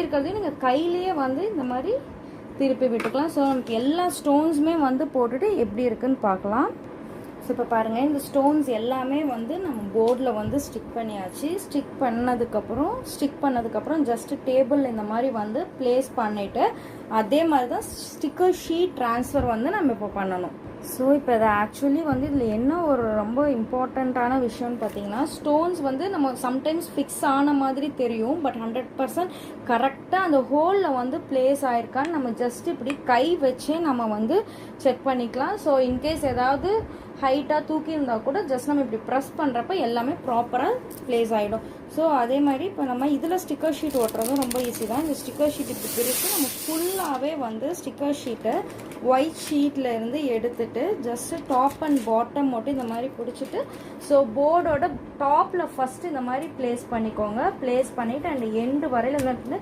திருப்பி இருக்கிறதையும் நீங்கள் கையிலேயே வந்து இந்த மாதிரி திருப்பி விட்டுக்கலாம். ஸோ நமக்கு எல்லா ஸ்டோன்ஸுமே வந்து போட்டுட்டு எப்படி இருக்குன்னு பார்க்கலாம். ஸோ இப்போ பாருங்கள், இந்த ஸ்டோன்ஸ் எல்லாமே வந்து நம்ம போர்டில் வந்து ஸ்டிக் பண்ணியாச்சு. ஸ்டிக் பண்ணதுக்கப்புறம் ஜஸ்ட்டு டேபிள் இந்த மாதிரி வந்து ப்ளேஸ் பண்ணிவிட்டு அதே மாதிரி தான் ஸ்டிக்கர் ஷீட் ட்ரான்ஸ்ஃபர் வந்து நம்ம இப்போ பண்ணணும். ஸோ இப்போ இது ஆக்சுவலி வந்து இதில் என்ன ஒரு ரொம்ப இம்பார்ட்டண்ட்டான விஷயம்னு பார்த்தீங்கன்னா, ஸ்டோன்ஸ் வந்து நம்ம சம்டைம்ஸ் ஃபிக்ஸ் ஆன மாதிரி தெரியும், பட் 100% கரெக்டாக அந்த ஹோலில் வந்து பிளேஸ் ஆயிருக்கான்னு நம்ம ஜஸ்ட் இப்படி கை வச்சே நம்ம வந்து செக் பண்ணிக்கலாம். ஸோ இன்கேஸ் ஏதாவது ஹைட்டாக தூக்கி இருந்தால் கூட ஜஸ்ட் நம்ம இப்படி ப்ரெஸ் பண்ணுறப்ப எல்லாமே ப்ராப்பராக ப்ளேஸ் ஆகிடும். ஸோ அதே மாதிரி இப்போ நம்ம இதில் ஸ்டிக்கர் ஷீட் ஒட்டுறதும் ரொம்ப ஈஸி தான். இந்த ஸ்டிக்கர் ஷீட் இப்படி பிரித்து நம்ம ஃபுல்லாகவே வந்து ஸ்டிக்கர் ஷீட்டை ஒயிட் ஷீட்டில் இருந்து எடுத்துட்டு ஜஸ்ட்டு டாப் அண்ட் பாட்டம் மட்டும் இந்த மாதிரி பிடிச்சிட்டு ஸோ போர்டோட டாப்பில் ஃபஸ்ட்டு இந்த மாதிரி ப்ளேஸ் பண்ணிக்கோங்க. ப்ளேஸ் பண்ணிவிட்டு அண்ட் எண்டு வரையில் வந்து